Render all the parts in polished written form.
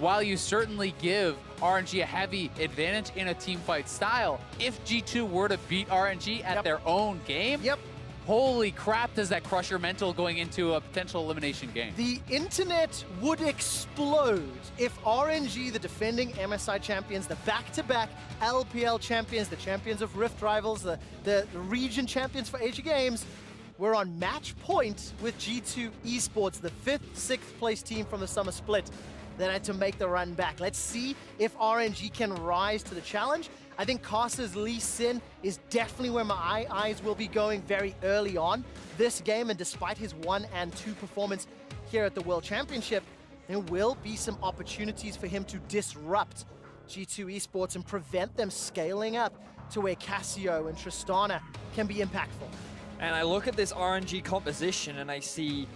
while you certainly give RNG a heavy advantage in a team fight style, if G2 were to beat RNG at their own game, holy crap, does that crush your mental going into a potential elimination game. The internet would explode if RNG, the defending MSI champions, the back-to-back LPL champions, the champions of Rift Rivals, the region champions for Asia Games, were on match point with G2 Esports, the 5th, 6th place team from the summer split that had to make the run back. Let's see if RNG can rise to the challenge. I think Casa's Lee Sin is definitely where my eyes will be going very early on this game, and despite his 1 and 2 performance here at the World Championship, there will be some opportunities for him to disrupt G2 Esports and prevent them scaling up to where Casio and Tristana can be impactful. And I look at this RNG composition and I see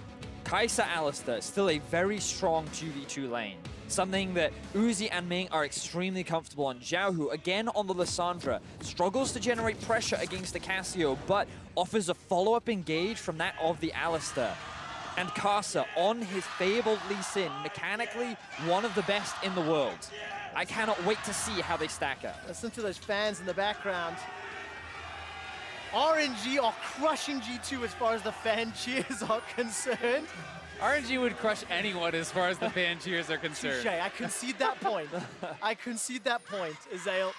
Kai'Sa Alistar, still a very strong 2v2 lane. Something that Uzi and Ming are extremely comfortable on. Xiao, who again on the Lissandra, struggles to generate pressure against the Casio, but offers a follow-up engage from that of the Alistar. And Casa on his fabled Lee Sin, mechanically one of the best in the world. I cannot wait to see how they stack up. Listen to those fans in the background. RNG are crushing G2 as far as the fan cheers are concerned. RNG would crush anyone as far as the fan cheers are concerned. Touché, I concede that point. I concede that point, Azael.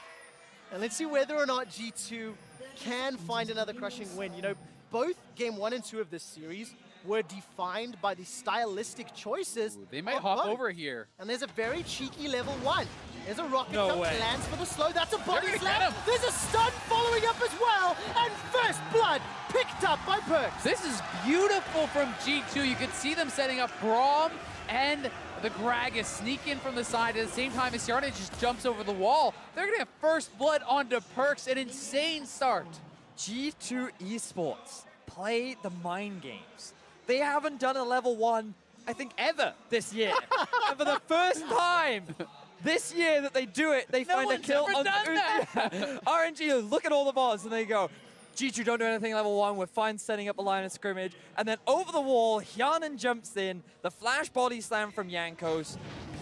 And let's see whether or not G2 can find another crushing win. You know, both game 1 and 2 of this series were defined by the stylistic choices. Ooh, they might hop over here. And there's a very cheeky level 1. There's a rocket No jump, way. lands for the slow. That's a body gonna slam. get him. There's a stun following up as well. And first blood picked up by Perks. This is beautiful from G2. You can see them setting up Braum and the Gragas sneak in from the side at the same time as Yarna just jumps over the wall. They're gonna have first blood onto Perks, an insane start. G2 Esports play the mind games. They haven't done a level 1, I think, ever this year. And for the first time this year that they do it, they find a kill on RNG. Look at all the bars and they go, G2 don't do anything level 1, we're fine setting up a line of scrimmage. And then over the wall, Hyanan jumps in, the flash body slam from Jankos.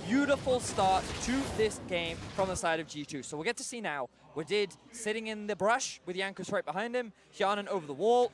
Beautiful start to this game from the side of G2. So we'll get to see now. Wadid sitting in the brush with Jankos right behind him, Hyanan over the wall.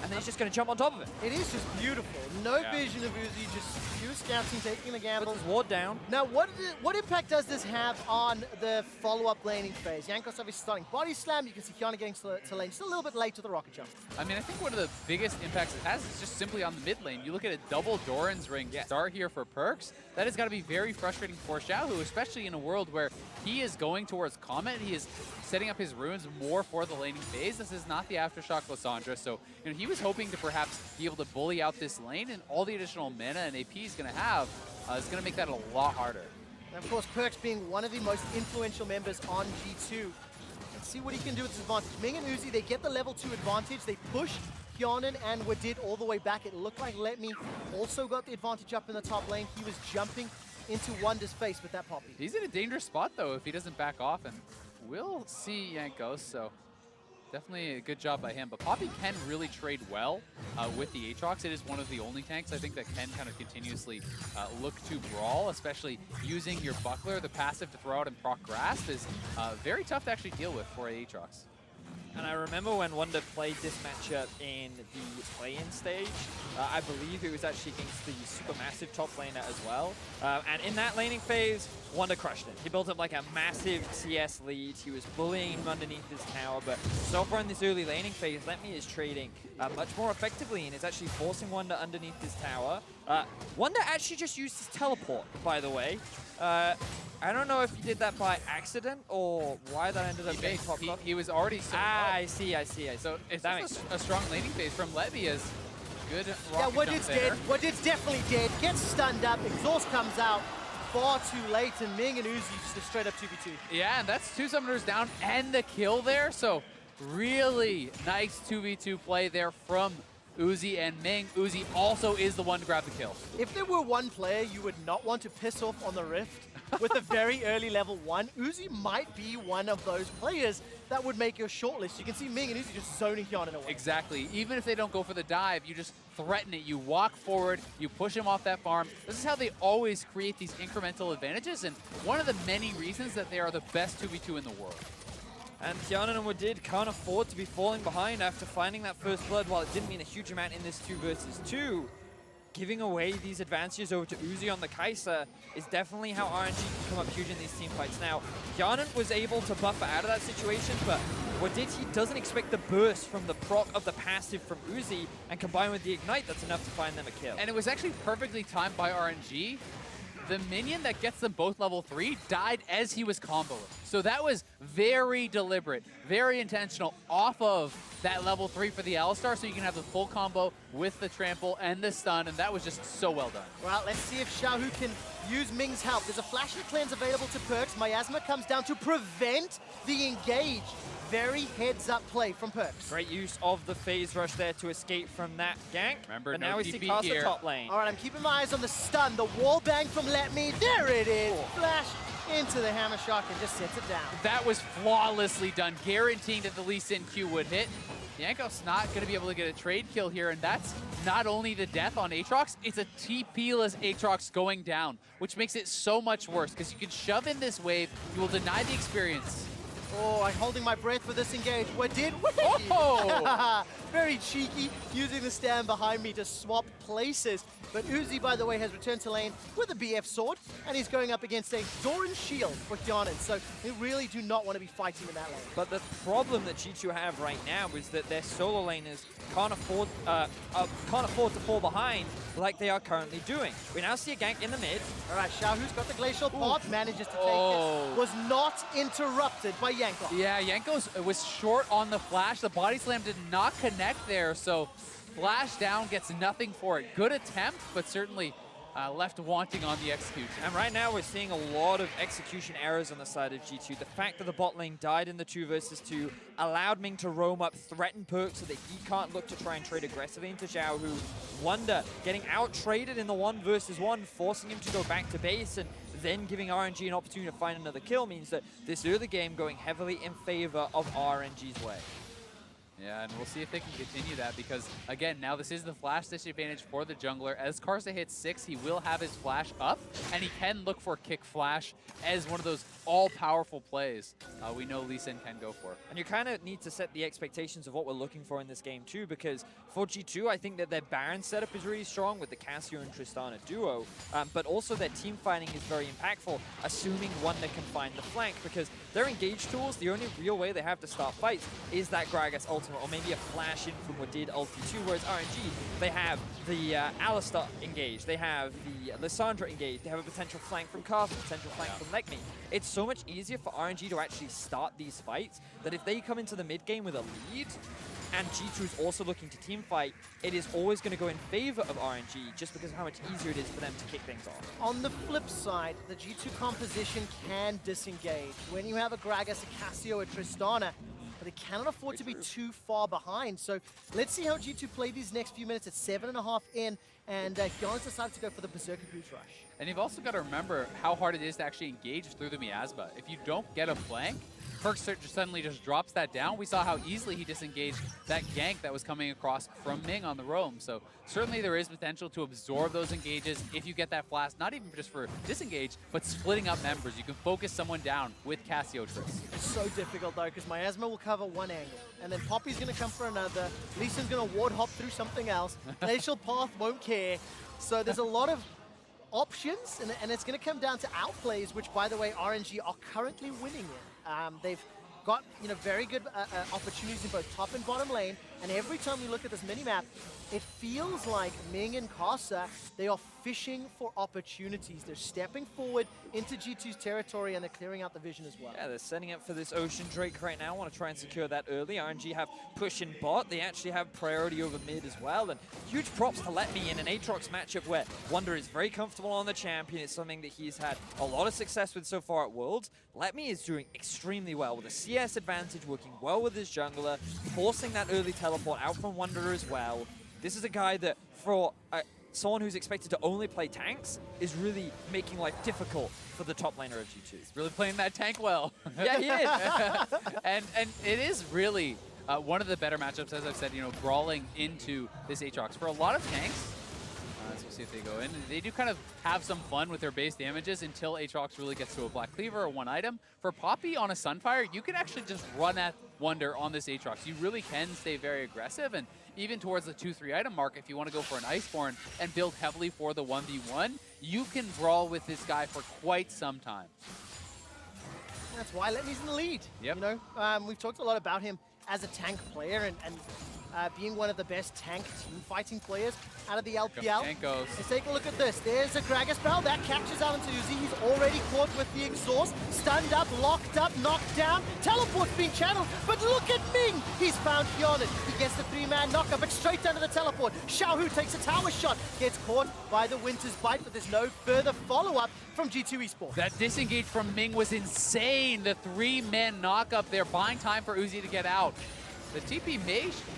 And then he's just going to jump on top of it. It is just beautiful. No vision of Uzi, just pure scouting, taking the gamble. Puts his ward down. Now, what impact does this have on the follow-up laning phase? Yankos obviously starting body slam. You can see Kiana getting to lane just a little bit late to the rocket jump. I mean, I think one of the biggest impacts it has is just simply on the mid lane. You look at a double Doran's ring start here for Perks. That has got to be very frustrating for Xiaohu, especially in a world where he is going towards Comet. He is setting up his runes more for the laning phase. This is not the Aftershock Lissandra, so you know, he was hoping to perhaps be able to bully out this lane, and all the additional mana and AP he's going to have is going to make that a lot harder. And of course, Perks being one of the most influential members on G2. Let's see what he can do with his advantage. Ming and Uzi, they get the level 2 advantage. They push Hyanan and Wadid all the way back. It looked like Let Me also got the advantage up in the top lane. He was jumping into Wonder's face with that Poppy. He's in a dangerous spot, though, if he doesn't back off, and we'll see Jankos, so definitely a good job by him. But Poppy can really trade well with the Aatrox. It is one of the only tanks, I think, that can kind of continuously look to brawl, especially using your Buckler. The passive to throw out and proc Grasp is very tough to actually deal with for Aatrox. And I remember when Wonder played this matchup in the play-in stage. I believe it was actually against the Supermassive top laner as well. And in that laning phase, Wonder crushed it. He built up like a massive CS lead. He was bullying him underneath his tower. But so far in this early laning phase, Let Me is trading much more effectively and is actually forcing Wonder underneath his tower. Wonder actually just used his teleport, by the way. I don't know if he did that by accident or why that ended up getting popped off. He was already so I see. So it's just a strong laning phase from Levy as good rocket Yeah, jump Wadid's there. dead. Wadid's definitely dead. Gets stunned up. Exhaust comes out far too late, and Ming and Uzi just a straight up 2v2. Yeah, and that's 2 summoners down and the kill there. So really nice 2v2 play there from Uzi and Ming. Uzi also is the one to grab the kill. If there were one player you would not want to piss off on the Rift with a very early level 1, Uzi might be one of those players that would make your shortlist. You can see Ming and Uzi just zoning Hyonin away. Exactly. Even if they don't go for the dive, you just threaten it. You walk forward, you push him off that farm. This is how they always create these incremental advantages, and one of the many reasons that they are the best 2v2 in the world. And Hyonin and Wadid can't afford to be falling behind after finding that first blood. While it didn't mean a huge amount in this 2 versus 2, giving away these advantages over to Uzi on the Kai'Sa is definitely how RNG can come up huge in these team fights. Now, Hyonin was able to buffer out of that situation, but Wadid, he doesn't expect the burst from the proc of the passive from Uzi, and combined with the Ignite, that's enough to find them a kill. And it was actually perfectly timed by RNG. The minion that gets them both level 3 died as he was comboing. So that was very deliberate, very intentional off of that level 3 for the Alistar, so you can have the full combo with the trample and the stun, and that was just so well done. Well, let's see if Xiaohu can use Ming's help. There's a Flash and Cleanse available to Perks. Miasma comes down to prevent the engage. Very heads-up play from Perks. Great use of the phase rush there to escape from that gank. Remember, but no now we see TP Kai'Sa here. top lane. All right, I'm keeping my eyes on the stun. The wall bang from Let Me. There it is. Flash into the Hammer Shock and just sets it down. That was flawlessly done, guaranteeing that the Lee Sin Q would hit. Yanko's not going to be able to get a trade kill here, and that's not only the death on Aatrox, it's a TP-less Aatrox going down, which makes it so much worse, because you can shove in this wave, you will deny the experience. Oh, I'm holding my breath for this engage. What did we? Oh! Very cheeky, using the stand behind me to swap places. But Uzi, by the way, has returned to lane with a BF sword, and he's going up against a Doran shield for Hyonin. So they really do not want to be fighting in that lane. But the problem that G2 have right now is that their solo laners can't afford to fall behind like they are currently doing. We now see a gank in the mid. All right, Xiaohu's got the Glacial Pot, manages to take it. Was not interrupted by Yanko. Yeah, Yanko's was short on the flash. The body slam did not connect there, so flash down gets nothing for it. Good attempt, but certainly left wanting on the execution. And right now we're seeing a lot of execution errors on the side of G2. The fact that the bot lane died in the 2 versus 2 allowed Ming to roam up, threaten Perk so that he can't look to try and trade aggressively into Xiao, who Wonder getting out-traded in the 1 versus 1, forcing him to go back to base, and then giving RNG an opportunity to find another kill means that this early game going heavily in favor of RNG's way. Yeah, and we'll see if they can continue that, because, again, now this is the flash disadvantage for the jungler. As Karsa hits 6, he will have his flash up, and he can look for kick flash as one of those all-powerful plays we know Lee Sin can go for. And you kind of need to set the expectations of what we're looking for in this game too, because for G2, I think that their Baron setup is really strong with the Cassio and Tristana duo, but also their team fighting is very impactful, assuming Wonder can find the flank, because their engage tools, the only real way they have to start fights is that Gragas ultimate, or maybe a flash in from Wadid ulti 2, whereas RNG, they have the Alistar engage, they have the Lissandra engage, they have a potential flank from Karth, a potential flank from Legme. It's so much easier for RNG to actually start these fights that if they come into the mid game with a lead, and G2 is also looking to team fight, it is always going to go in favor of RNG just because of how much easier it is for them to kick things off. On the flip side, the G2 composition can disengage. When you have a Gragas, a Cassio, a Tristana, but they cannot afford to be too far behind. So let's see how G2 play these next few minutes. It's 7.5 in, and Giannis decided to go for the Berserker Boost Rush. And you've also got to remember how hard it is to actually engage through the miasma. If you don't get a flank, Perk suddenly just drops that down. We saw how easily he disengaged that gank that was coming across from Ming on the roam. So certainly there is potential to absorb those engages if you get that flash, not even just for disengage, but splitting up members. You can focus someone down with Cassio Triss. It's so difficult though, because Miasma will cover one angle, and then Poppy's going to come for another. Lee Sin's going to ward hop through something else. Glacial Path won't care. So there's a lot of options, and it's going to come down to outplays, which, by the way, RNG are currently winning in. They've got very good opportunities in both top and bottom lane, and every time we look at this mini-map, it feels like Ming and Karsa, they are fishing for opportunities. They're stepping forward into G2's territory, and they're clearing out the vision as well. Yeah, they're setting up for this Ocean Drake right now. Want to try and secure that early. RNG have push in bot. They actually have priority over mid as well. And huge props to Let Me in an Aatrox matchup where Wonder is very comfortable on the champion. It's something that he's had a lot of success with so far at Worlds. Let Me is doing extremely well with a CS advantage, working well with his jungler, forcing that early teleport out from Wonder as well. this is a guy that, for someone who's expected to only play tanks, is really making life difficult for the top laner of G2. He's really playing that tank well. Yeah, he is. and it is really one of the better matchups, as I've said, you know, brawling into this Aatrox. For a lot of tanks, let's see if they go in. They do kind of have some fun with their base damages until Aatrox really gets to a Black Cleaver or one item. For Poppy on a Sunfire, you can actually just run at Wonder on this Aatrox. You really can stay very aggressive, and even towards the 2-3 item mark, if you want to go for an Iceborne and build heavily for the 1v1, you can brawl with this guy for quite some time. That's why Letme's in the lead. Yep. You know, we've talked a lot about him as a tank player and being one of the best tank team fighting players out of the LPL. Jankos. Let's take a look at this. There's a Gragas spell that catches out into Uzi. He's already caught with the exhaust. Stunned up, locked up, knocked down. Teleport's being channeled, but look at Ming. He's found Hyonin. He gets the 3-man knockup, but straight under the teleport. Xiaohu takes a tower shot, gets caught by the Winter's Bite, but there's no further follow-up from G2 Esports. That disengage from Ming was insane. The 3-man knockup there, buying time for Uzi to get out. The TP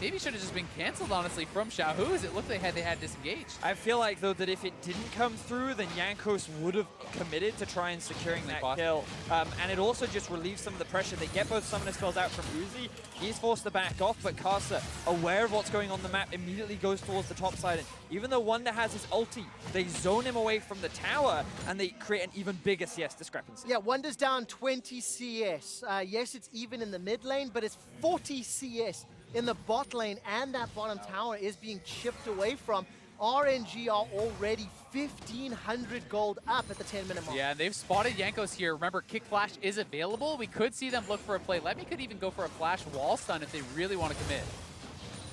maybe should have just been canceled, honestly, from Xiaohu, as it looked like they had disengaged. I feel like, though, that if it didn't come through, then Jankos would have committed to try and securing that kill. And it also just relieves some of the pressure. They get both summoner spells out from Uzi. He's forced to back off, but Karsa, aware of what's going on the map, immediately goes towards the top side. And even though Wonder has his ulti, they zone him away from the tower, and they create an even bigger CS discrepancy. Yeah, Wonder's down 20 CS. Yes, it's even in the mid lane, but it's 40 CS in the bot lane, and that bottom tower is being chipped away from. RNG are already 1,500 gold up at the 10-minute mark. Yeah, and they've spotted Jankos here. Remember, Kick Flash is available. We could see them look for a play. Lemmy could even go for a flash wall stun if they really want to commit.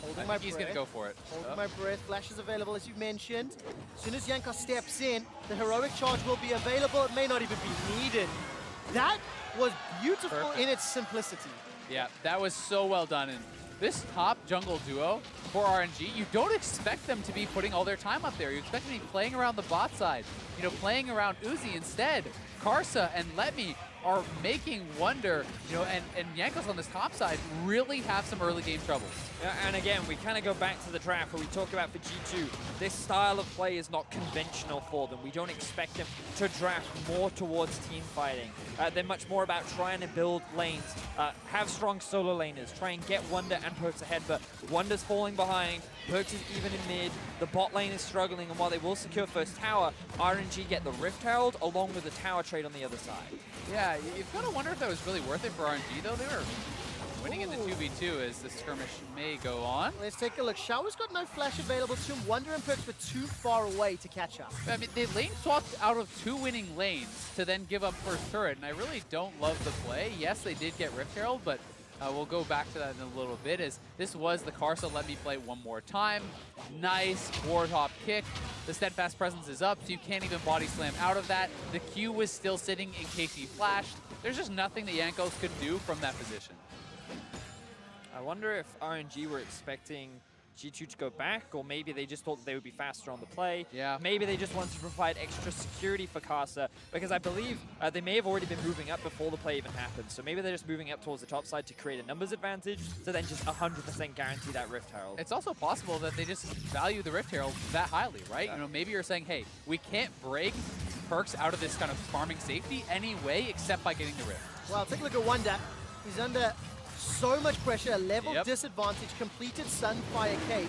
Holding my breath. He's going to go for it. Holding my breath. Flash is available, as you mentioned. As soon as Jankos steps in, the heroic charge will be available. It may not even be needed. That was beautiful in its simplicity. Yeah, that was so well done. And this top jungle duo for RNG, you don't expect them to be putting all their time up there. You expect them to be playing around the bot side, you know, playing around Uzi. Instead, Karsa and Letme are making Wonder, you know, and Jankos on this top side really have some early game troubles. Yeah, and again, we kind of go back to the draft where we talk about for G2, this style of play is not conventional for them. We don't expect them to draft more towards team fighting. They're much more about trying to build lanes, have strong solo laners, try and get Wonder and Perks ahead, but Wonder's falling behind, Perks is even in mid, the bot lane is struggling, and while they will secure first tower, RNG get the Rift Herald along with the tower trade on the other side. Yeah, you've got to wonder if that was really worth it for RNG, though. They were winning in the 2v2 as the skirmish may go on. Let's take a look. Xiaohu's got no flash available to him. Wonder and Perks were too far away to catch up. I mean, they lane swapped out of 2 winning lanes to then give up first turret, and I really don't love the play. Yes, they did get Rift Herald, but we'll go back to that in a little bit, as this was the Karsa Let Me Play one more time. Nice Warthog kick. The Steadfast Presence is up, so you can't even body slam out of that. The Q was still sitting in case he flashed. There's just nothing that Jankos could do from that position. I wonder if RNG were expecting G2 to go back, or maybe they just thought that they would be faster on the play. Yeah. Maybe they just wanted to provide extra security for Karsa, because I believe they may have already been moving up before the play even happened. So maybe they're just moving up towards the top side to create a numbers advantage, to then just 100% guarantee that Rift Herald. It's also possible that they just value the Rift Herald that highly, right? Yeah. You know, maybe you're saying, hey, we can't break Perks out of this kind of farming safety anyway, except by getting the Rift. Well, take a look at Wonder. He's under so much pressure, a level disadvantage, completed Sunfire Cape.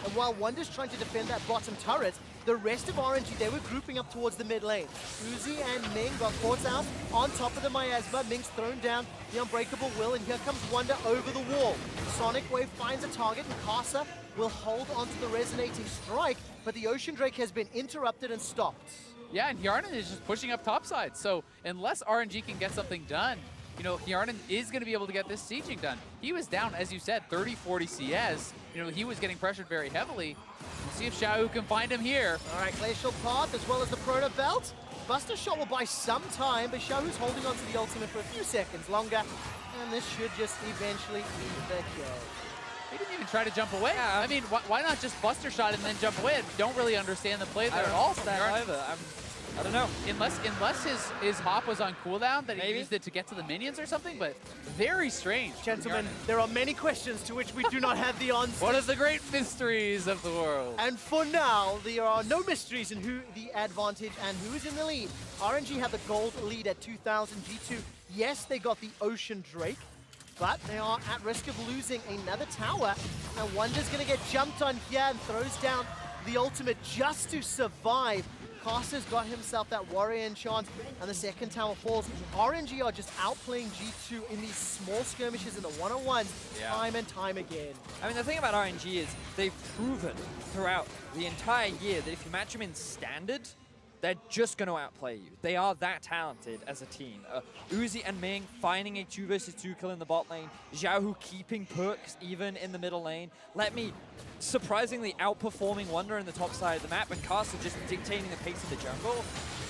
And while Wonder's trying to defend that bottom turret, the rest of RNG, they were grouping up towards the mid lane. Uzi and Ming got caught out on top of the miasma. Ming's thrown down the Unbreakable Will, and here comes Wonder over the wall. Sonic Wave finds a target, and Karsa will hold onto the resonating strike, but the Ocean Drake has been interrupted and stopped. Yeah, and Hjarnan is just pushing up topside. So unless RNG can get something done, you know, Hjarnan is going to be able to get this sieging done. He was down, as you said, 30, 40 CS. You know, he was getting pressured very heavily. We'll see if Xiaohu can find him here. All right, Glacial Path as well as the Proto Belt. Buster Shot will buy some time, but Xiaohu's holding on to the ultimate for a few seconds longer, and this should just eventually be the kill. He didn't even try to jump away. Yeah. I mean, why not just Buster Shot and then jump away? I don't really understand the play there at all. That either. I don't know. Unless his hop was on cooldown, that he Maybe. used it to get to the minions or something, but very strange. Gentlemen, there are many questions to which we do not have the answer. One of the great mysteries of the world. And for now, there are no mysteries in who the advantage and who is in the lead. RNG have the gold lead at 2,000 G2. Yes, they got the Ocean Drake, but they are at risk of losing another tower. And Wonder's going to get jumped on here and throws down the ultimate just to survive. Caster's got himself that warrior enchant, and the second tower falls. RNG are just outplaying G2 in these small skirmishes in the one-on-ones time and time again. I mean, the thing about RNG is they've proven throughout the entire year that if you match them in standard, they're just going to outplay you. They are that talented as a team. Uzi and Ming finding a 2 versus 2 kill in the bot lane. Xiaohu keeping perks even in the middle lane. Let me surprisingly outperforming Wonder in the top side of the map, and Caster just dictating the pace of the jungle.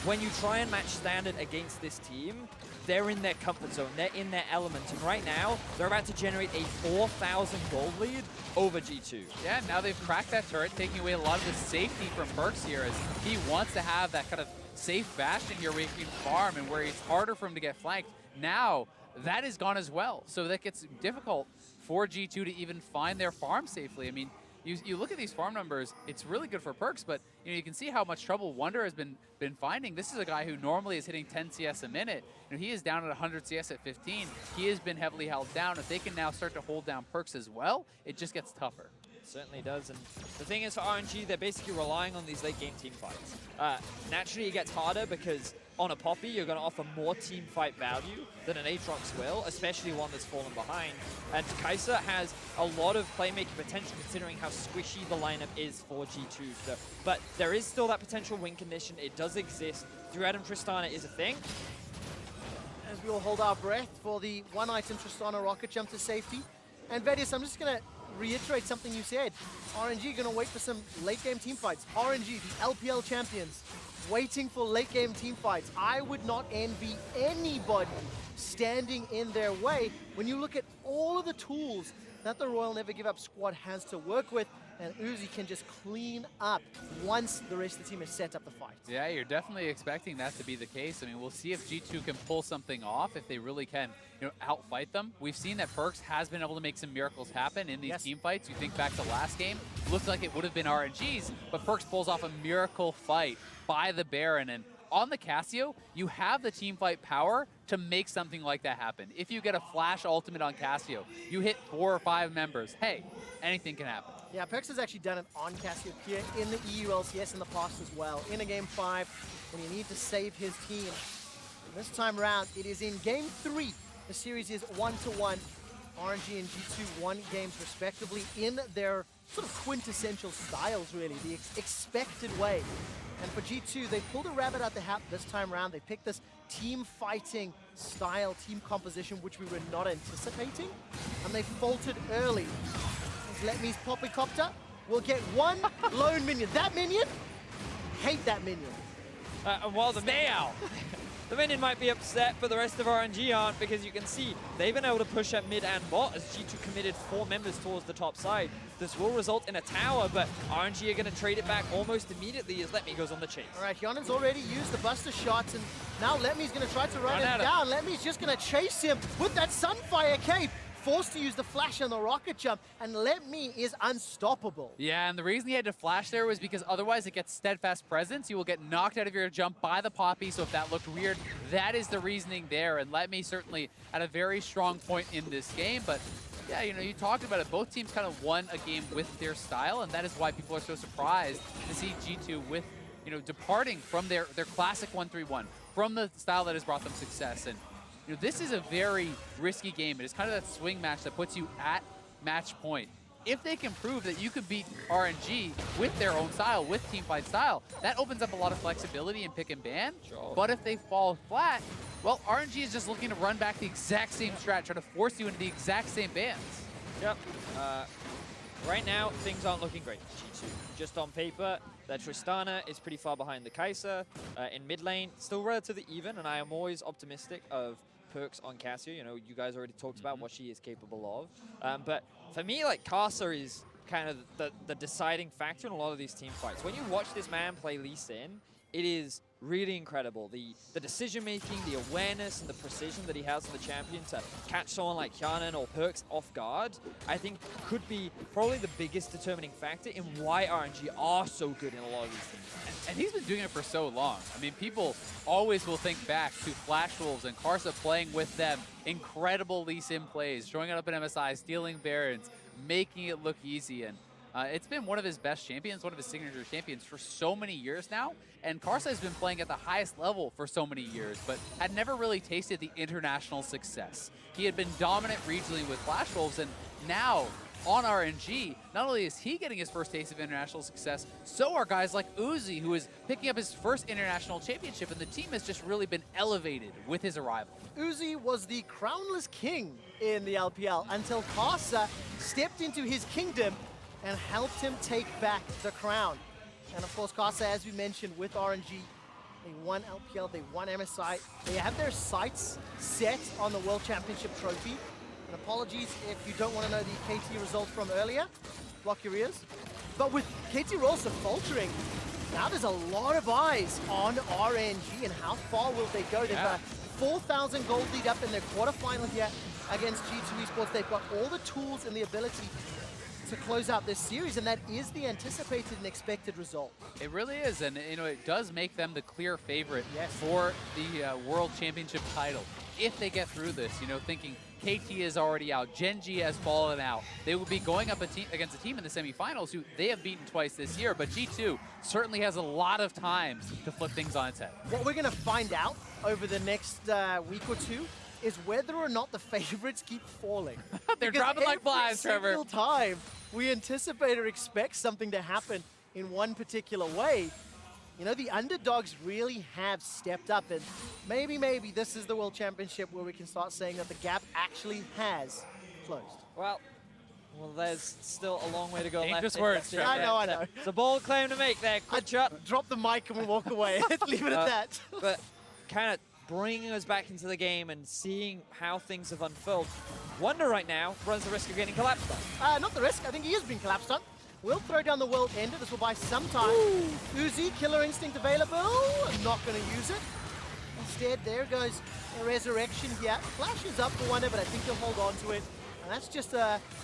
When you try and match standard against this team, they're in their comfort zone, they're in their element, and right now, they're about to generate a 4,000 gold lead over G2. Yeah, now they've cracked that turret, taking away a lot of the safety from Perks here, as he wants to have that kind of safe bastion here where he can farm and where it's harder for him to get flanked. Now, that is gone as well, so that gets difficult for G2 to even find their farm safely. I mean, you look at these farm numbers, it's really good for Perks, but you can see how much trouble Wonder has been finding. This is a guy who normally is hitting 10 CS a minute. He is down at 100 CS at 15. He has been heavily held down. If they can now start to hold down Perks as well, it just gets tougher. It certainly does, and the thing is for RNG, they're basically relying on these late game team fights. Naturally, it gets harder because on a Poppy, you're going to offer more team fight value than an Aatrox will, especially one that's fallen behind. And Kai'Sa has a lot of playmaking potential considering how squishy the lineup is for G2. So, but there is still that potential win condition. It does exist. Throughout him, Tristana is a thing. As we all hold our breath for the one-item Tristana rocket jump to safety. And Vedius, I'm just going to reiterate something you said. RNG going to wait for some late-game team fights. RNG, the LPL champions, waiting for late-game team fights. I would not envy anybody standing in their way when you look at all of the tools that the Royal Never Give Up squad has to work with, and Uzi can just clean up once the rest of the team has set up the fight. Yeah, you're definitely expecting that to be the case. I mean, we'll see if G2 can pull something off, if they really can, outfight them. We've seen that Perks has been able to make some miracles happen in these team fights. You think back to last game, looked like it would have been RNG's, but Perks pulls off a miracle fight by the Baron, and on the Cassio, you have the team fight power to make something like that happen. If you get a flash ultimate on Cassio, you hit 4 or 5 members, hey, anything can happen. Yeah, Perks has actually done it on Cassio here in the EU LCS in the past as well. In a game 5, when you need to save his team. And this time around, it is in game 3. The series is 1-1. RNG and G2 won games respectively in their sort of quintessential styles, really, the expected way. And for G2, they pulled a rabbit out the hat this time around. They picked this team fighting style, team composition, which we were not anticipating. And they faltered early. Let me's Poppycopter will get one lone minion. That minion, hate that minion. And while the minion might be upset, but the rest of RNG aren't, because you can see they've been able to push at mid and bot as G2 committed 4 members towards the top side. This will result in a tower, but RNG are going to trade it back almost immediately as Letme goes on the chase. All right, Hyunan's already used the buster shots, and now Letme's going to try to run him down. Letme's just going to chase him with that Sunfire cape. Forced to use the flash and the rocket jump, and Letme is unstoppable. Yeah, and the reason he had to flash there was because otherwise it gets steadfast presence. You will get knocked out of your jump by the Poppy, so if that looked weird, that is the reasoning there. And Letme certainly at a very strong point in this game, but yeah, you talked about it. Both teams kind of won a game with their style, and that is why people are so surprised to see G2 with, departing from their classic 1-3-1, from the style that has brought them success. And this is a very risky game. It is kind of that swing match that puts you at match point. If they can prove that you could beat RNG with their own style, with teamfight style, that opens up a lot of flexibility in pick and ban. Sure. But if they fall flat, well, RNG is just looking to run back the exact same strat, try to force you into the exact same bans. Yep. Right now, things aren't looking great for G2. Just on paper, that Tristana is pretty far behind the Kai'Sa. In mid lane, still relatively even, and I am always optimistic of Perks on Cassio. You guys already talked about what she is capable of. But for me, Kai'Sa is kind of the deciding factor in a lot of these team fights. When you watch this man play Lee Sin, it is really incredible. The decision-making, the awareness, and the precision that he has on the champion to catch someone like Hyanan or Perks off guard, I think could be probably the biggest determining factor in why RNG are so good in a lot of these things. And he's been doing it for so long. I mean, people always will think back to Flash Wolves and Karsa playing with them. Incredible Lee Sin plays, showing it up in MSI, stealing Barons, making it look easy. And it's been one of his best champions, one of his signature champions for so many years now. And Karsa has been playing at the highest level for so many years, but had never really tasted the international success. He had been dominant regionally with Flash Wolves, and now on RNG, not only is he getting his first taste of international success, so are guys like Uzi, who is picking up his first international championship, and the team has just really been elevated with his arrival. Uzi was the crownless king in the LPL until Karsa stepped into his kingdom and helped him take back the crown. And of course, Karsa, as we mentioned, with RNG, they won LPL, they won MSI. They have their sights set on the World Championship trophy. And apologies if you don't want to know the KT results from earlier. Block your ears. But with KT also faltering, now there's a lot of eyes on RNG and how far will they go. They've got 4,000 gold lead up in their quarterfinal here against G2 Esports. They've got all the tools and the ability to close out this series, and that is the anticipated and expected result. It really is, and you know, it does make them the clear favorite for the World Championship title. If they get through this, you know, thinking KT is already out, Gen.G has fallen out, they will be going up against a team in the semifinals who they have beaten twice this year, but G2 certainly has a lot of time to flip things on its head. What we're going to find out over the next week or two is whether or not the favorites keep falling. They're dropping like flies, Trevor. Every single time we anticipate or expect something to happen in one particular way, you know, the underdogs really have stepped up, and maybe this is the World Championship where we can start saying that the gap actually has closed. Well, there's still a long way to go Dangerous left. words, Trevor. I know. It's a bold claim to make there. Good shot. Drop the mic and we walk away. Leave it at that. But kind of bringing us back into the game and seeing how things have unfolded. Wonder right now runs the risk of getting collapsed on. Not the risk. I think he is being collapsed on. We'll throw down the world ender. This will buy some time. Uzi, Killer Instinct available. I'm not going to use it. Instead, there goes a resurrection here. Flashes up for Wonder, but I think he'll hold on to it. And that's just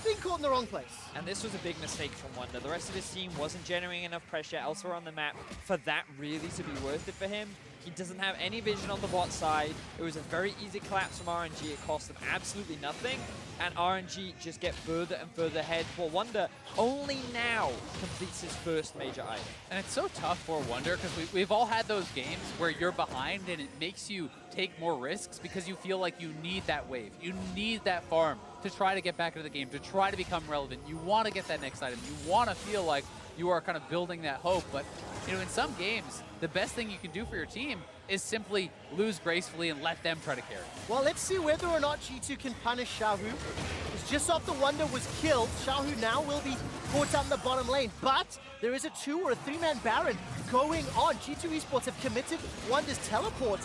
being caught in the wrong place. And this was a big mistake from Wonder. The rest of his team wasn't generating enough pressure elsewhere on the map for that really to be worth it for him. He doesn't have any vision on the bot side. It was a very easy collapse from RNG. It cost them absolutely nothing. And RNG just get further and further ahead. For Wonder only now completes his first major item. And it's so tough for Wonder because we've all had those games where you're behind and it makes you take more risks because you feel like you need that wave. You need that farm to try to get back into the game, to try to become relevant. You want to get that next item. You want to feel like you are kind of building that hope. But you know, in some games, the best thing you can do for your team is simply lose gracefully and let them try to carry. Well, let's see whether or not G2 can punish Xiaohu. It's just after Wonder was killed. Xiaohu now will be caught out in the bottom lane, but there is a 2 or a 3-man Baron going on. G2 Esports have committed Wonder's teleport,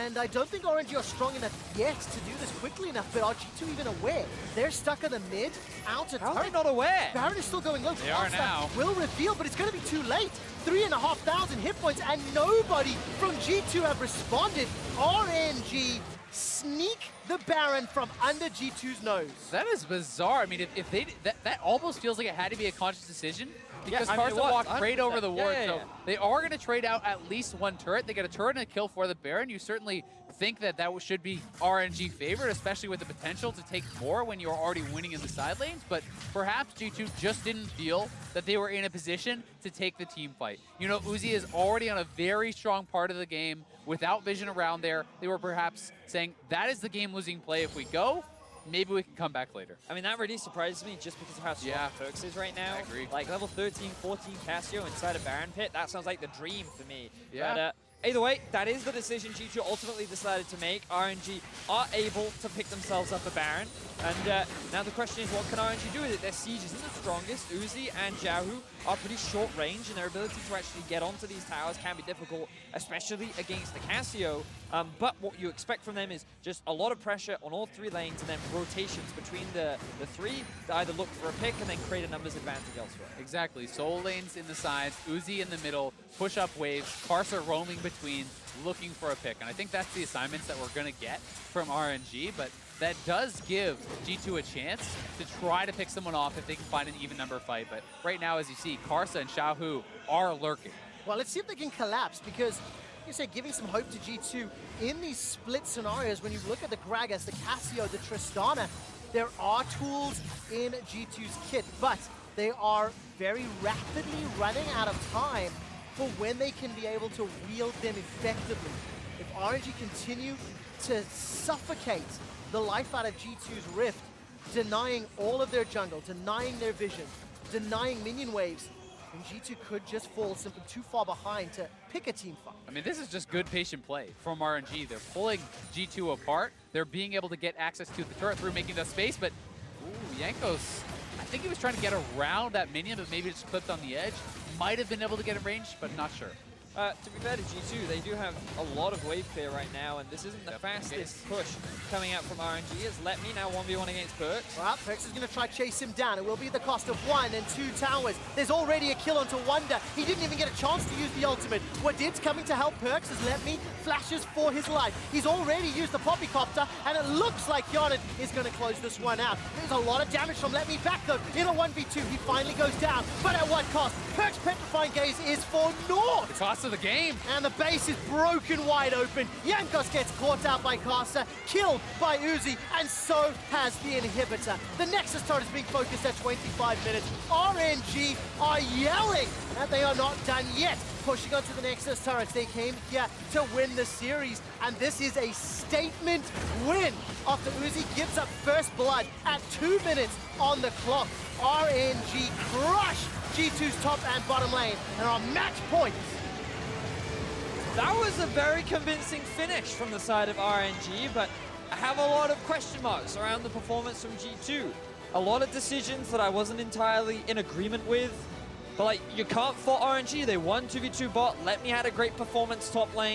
and I don't think RNG are strong enough yet to do this quickly enough, but are G2 even aware? They're stuck in the mid, outer How are turret. they not aware? Baron is still going low. They are now. Will reveal, but it's going to be too late. 3,500 hit points, and nobody from G2 have responded. RNG sneak the Baron from under G2's nose. That is bizarre. I mean, if they that almost feels like it had to be a conscious decision because I mean, Karsa walked 100%. right over the ward. Yeah. So they are going to trade out at least one turret. They get a turret and a kill for the Baron. You certainly think that should be RNG favored, especially with the potential to take more when you're already winning in the side lanes. But perhaps G2 just didn't feel that they were in a position to take the team fight. You know, Uzi is already on a very strong part of the game without vision around there. They were perhaps saying, that is the game-losing play. If we go, maybe we can come back later. I mean, that really surprises me just because of how strong Perks is right now. I agree. Like level 13, 14 Casio inside a Baron pit, that sounds like the dream for me. Yeah. But either way, that is the decision G2 ultimately decided to make. RNG are able to pick themselves up a Baron. And now the question is, what can RNG do with it? Their siege isn't the strongest. Uzi and Xiaohu are pretty short range, and their ability to actually get onto these towers can be difficult, especially against the Casio. But what you expect from them is just a lot of pressure on all 3 lanes, and then rotations between the 3 to either look for a pick and then create a numbers advantage elsewhere. Exactly. Soul lanes in the sides, Uzi in the middle, push up waves, Karsa roaming between, looking for a pick. And I think that's the assignments that we're going to get from RNG, but that does give G2 a chance to try to pick someone off if they can find an even number fight. But right now, as you see, Karsa and Xiaohu are lurking. Well, let's see if they can collapse, because you say giving some hope to G2 in these split scenarios. When you look at the Gragas, the Casio, the Tristana, there are tools in G2's kit, but they are very rapidly running out of time for when they can be able to wield them effectively. If RNG continue to suffocate the life out of G2's Rift, denying all of their jungle, denying their vision, denying minion waves, then G2 could just fall simply too far behind to pick a team fight. I mean, this is just good patient play from RNG. They're pulling G2 apart. They're being able to get access to the turret through making the space, but ooh, Jankos, I think he was trying to get around that minion, but maybe just clipped on the edge. Might have been able to get in range, but not sure. To be fair to G2, they do have a lot of wave clear right now, and this isn't the fastest push coming out from RNG. As Let Me now 1v1 against Perkz. Well, Perkz is going to try chase him down. It will be the cost of 1 and 2 towers. There's already a kill onto Wonder. He didn't even get a chance to use the ultimate. Wadid's coming to help Perkz as Let Me flashes for his life. He's already used the Poppycopter, and it looks like Yonit is going to close this one out. There's a lot of damage from Let Me back, though. In a 1v2, he finally goes down. But at what cost? Perkz' Petrifying Gaze is for naught. The cost of the game. And the base is broken wide open. Jankos gets caught out by Karsa, killed by Uzi, and so has the inhibitor. The Nexus turret is being focused at 25 minutes. RNG are yelling that they are not done yet. Pushing onto the Nexus turrets. They came here to win the series, and this is a statement win after Uzi gives up first blood at 2 minutes on the clock. RNG crush G2's top and bottom lane and are match points. That was a very convincing finish from the side of RNG, but I have a lot of question marks around the performance from G2. A lot of decisions that I wasn't entirely in agreement with. But like, you can't fault RNG. They won 2v2 bot. Let Me had a great performance top lane.